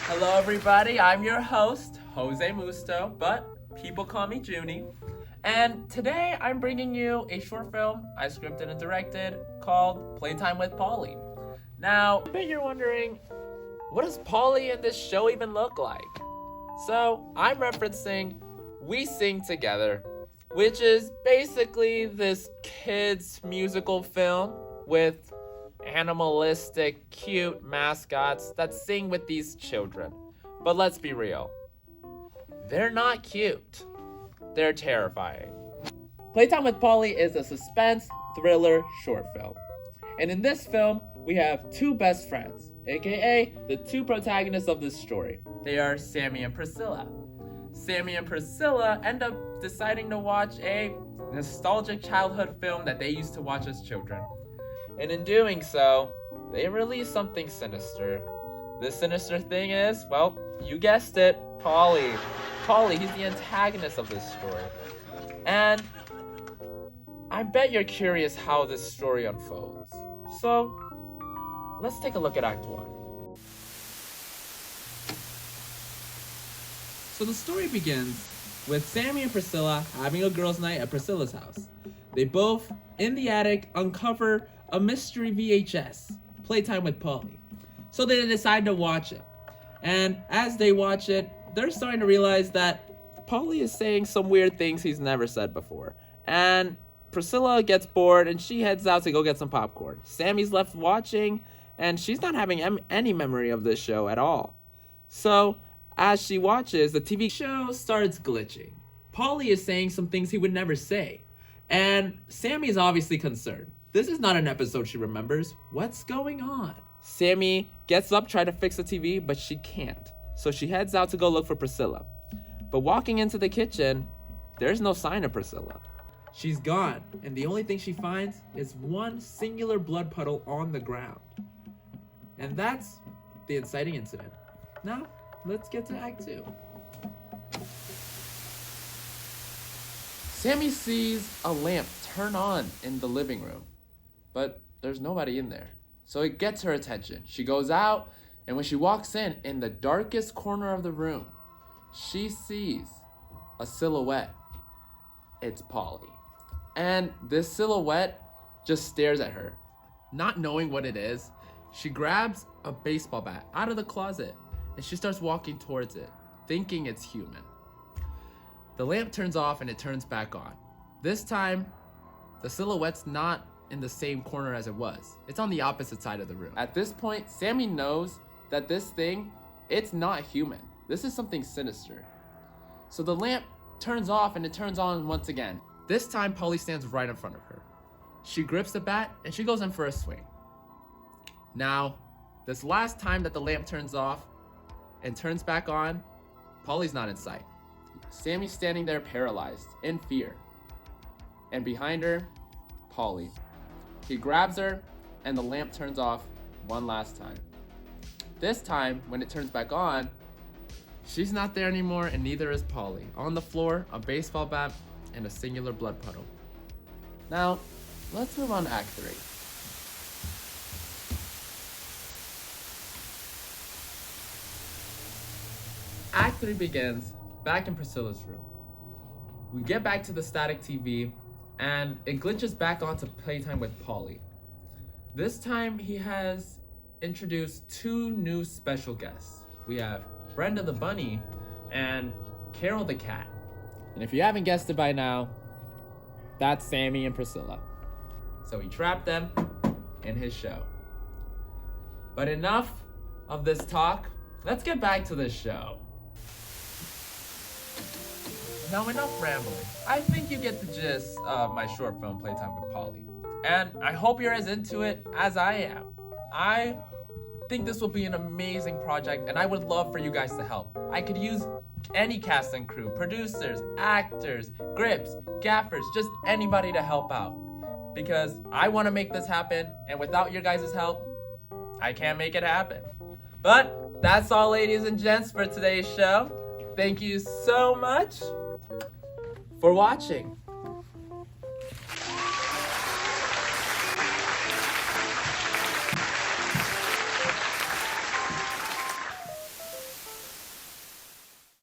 Hello everybody, I'm your host, Jose Musto, but people call me Junie. And today I'm bringing you a short film I scripted and directed called Playtime with Polly. Now, I bet you're wondering, what does Polly in this show even look like? So, I'm referencing We Sing Together, which is basically this kids musical film with animalistic, cute mascots that sing with these children. But let's be real, they're not cute. They're terrifying. Playtime with Polly is a suspense thriller short film. And in this film, we have two best friends, aka the two protagonists of this story. They are Sammy and Priscilla. Sammy and Priscilla end up deciding to watch a nostalgic childhood film that they used to watch as children. And in doing so, they release something sinister. The sinister thing is, well, you guessed it, Polly. Polly, he's the antagonist of this story. And I bet you're curious how this story unfolds. So, let's take a look at Act 1. So the story begins with Sammy and Priscilla having a girls' night at Priscilla's house. They both, in the attic, uncover a mystery VHS, Playtime with Polly. So they decide to watch it. And as they watch it, they're starting to realize that Polly is saying some weird things he's never said before. And Priscilla gets bored and she heads out to go get some popcorn. Sammy's left watching and she's not having any memory of this show at all. So as she watches, the TV show starts glitching. Polly is saying some things he would never say. And Sammy is obviously concerned. This is not an episode she remembers. What's going on? Sammy gets up, trying to fix the TV, but she can't. So she heads out to go look for Priscilla. But walking into the kitchen, there's no sign of Priscilla. She's gone, and the only thing she finds is one singular blood puddle on the ground. And that's the inciting incident. Now, let's get to Act 2. Sammy sees a lamp turn on in the living room, but there's nobody in there. So it gets her attention. She goes out, and when she walks in the darkest corner of the room, she sees a silhouette. It's Polly. And this silhouette just stares at her. Not knowing what it is, she grabs a baseball bat out of the closet, and she starts walking towards it, thinking it's human. The lamp turns off and it turns back on. This time, the silhouette's not in the same corner as it was. It's on the opposite side of the room. At this point, Sammy knows that this thing, it's not human. This is something sinister. So the lamp turns off and it turns on once again. This time, Polly stands right in front of her. She grips the bat and she goes in for a swing. Now, this last time that the lamp turns off and turns back on, Polly's not in sight. Sammy's standing there paralyzed, in fear. And behind her, Polly. He grabs her, and the lamp turns off one last time. This time, when it turns back on, she's not there anymore, and neither is Polly. On the floor, a baseball bat, and a singular blood puddle. Now, let's move on to Act 3. Act 3 begins back in Priscilla's room. We get back to the static TV, and it glitches back onto Playtime with Polly. This time, he has introduced two new special guests. We have Brenda the Bunny and Carol the Cat. And if you haven't guessed it by now, that's Sammy and Priscilla. So he trapped them in his show. But enough of this talk. Let's get back to this show. Now enough rambling. I think you get the gist of my short film, Playtime with Polly. And I hope you're as into it as I am. I think this will be an amazing project, and I would love for you guys to help. I could use any cast and crew, producers, actors, grips, gaffers, just anybody to help out. Because I want to make this happen, and without your guys' help, I can't make it happen. But that's all, ladies and gents, for today's show. Thank you so much for watching.